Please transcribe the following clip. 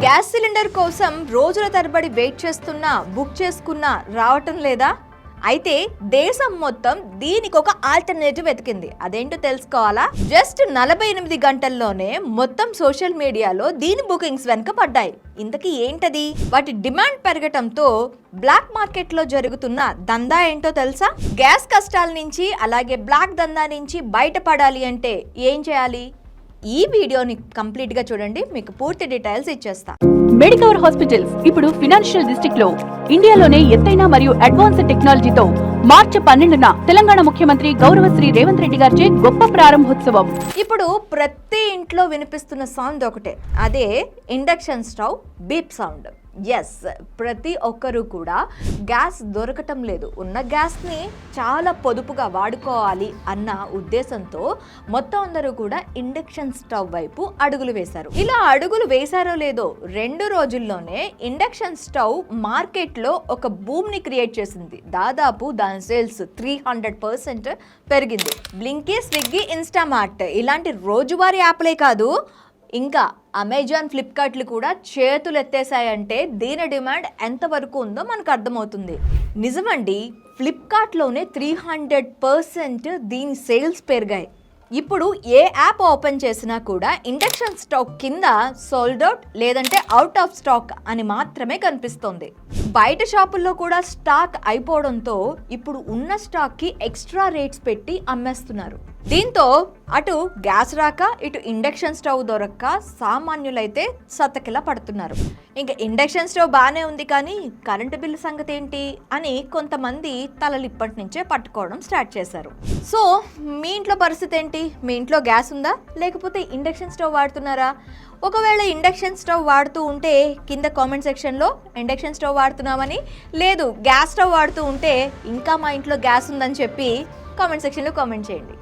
Gas cylinder కోసం రోజుల తరబడి వెయిట్ చేస్తున్నా, బుక్ చేసుకున్నా రావటం లేదా? అయితే దేశం మొత్తం దీనికి ఒక ఆల్టర్నేటివ్ వెతికింది. అదేంటో తెలుసుకోవాలా? జస్ట్ 48 గంటల్లోనే మొత్తం సోషల్ మీడియాలో దీని బుకింగ్స్ వెనుక పడ్డాయి. ఇంతకీ ఏంటది? వాటి డిమాండ్ పెరగటంతో బ్లాక్ మార్కెట్లో జరుగుతున్న దందా ఏంటో తెలుసా? గ్యాస్ కష్టాల నుంచి అలాగే బ్లాక్ దందా నుంచి బయటపడాలి అంటే ఏం చేయాలి? ఈ వీడియోని కంప్లీట్ గా చూడండి, మీకు పూర్తి డీటెయిల్స్ ఇచ్చేస్తా. మెడికవర్ హాస్పిటల్స్ ఇప్పుడు ఫినాన్షియల్ డిస్ట్రిక్ట్ లో ఇండియాలోనే ఎత్తైన మరియు అడ్వాన్స్డ్ టెక్నాలజీతో మార్చి 12న తెలంగాణ ముఖ్యమంత్రి గౌరవశ్రీ రేవంత్ రెడ్డి గారిచే గొప్ప ప్రారంభోత్సవం. ఇప్పుడు ప్రతి ఇంట్లో వినిపిస్తున్న సౌండ్ ఒకటే, అదే induction stove beep sound. Yes, ప్రతి ఒక్కరూ కూడా గ్యాస్ దొరకటం లేదు, ఉన్న గ్యాస్ని చాలా పొదుపుగా వాడుకోవాలి అన్న ఉద్దేశంతో మొత్తం అందరూ కూడా ఇండక్షన్ స్టవ్ వైపు అడుగులు వేశారు. ఇలా అడుగులు వేశారో లేదో 2 రోజుల్లోనే ఇండక్షన్ స్టవ్ మార్కెట్లో ఒక బూమ్ని క్రియేట్ చేసింది. దాదాపు దాని సేల్స్ 300% పెరిగింది. బ్లింకీ, స్విగ్గీ, ఇన్స్టామార్ట్ ఇలాంటి రోజువారీ యాప్లే కాదు, ఇంకా అమెజాన్, ఫ్లిప్కార్ట్లు కూడా చేతులు ఎత్తేసాయంటే దీని డిమాండ్ ఎంతవరకు ఉందో మనకు అర్థమవుతుంది. నిజమండి, ఫ్లిప్కార్ట్లోనే 300% దీని సేల్స్ పెరిగాయి. ఇప్పుడు ఏ యాప్ ఓపెన్ చేసినా కూడా ఇండక్షన్ స్టవ్ కింద సోల్డ్ అవుట్ లేదంటే అవుట్ ఆఫ్ స్టాక్ అని మాత్రమే కనిపిస్తోంది. బయట షాపుల్లో కూడా స్టాక్ అయిపోవడంతో ఇప్పుడు ఉన్న స్టాక్కి ఎక్స్ట్రా రేట్స్ పెట్టి అమ్మేస్తున్నారు. దీంతో అటు గ్యాస్ రాక ఇటు ఇండక్షన్ స్టవ్ దొరక్క సామాన్యులైతే సతకిలా పడుతున్నారు. ఇంకా ఇండక్షన్ స్టవ్ బాగానే ఉంది కానీ కరెంటు బిల్లు సంగతి ఏంటి అని కొంతమంది తలలు ఇప్పటి నుంచే పట్టుకోవడం స్టార్ట్ చేశారు. సో మీ ఇంట్లో పరిస్థితి ఏంటి? మీ ఇంట్లో గ్యాస్ ఉందా లేకపోతే ఇండక్షన్ స్టవ్ వాడుతున్నారా? ఒకవేళ ఇండక్షన్ స్టవ్ వాడుతూ ఉంటే కింద కామెంట్ సెక్షన్లో ఇండక్షన్ స్టవ్ వాడుతున్నామని, లేదు గ్యాస్ స్టవ్ వాడుతూ ఉంటే ఇంకా మా ఇంట్లో గ్యాస్ ఉందని చెప్పి కామెంట్ సెక్షన్లో కామెంట్ చేయండి.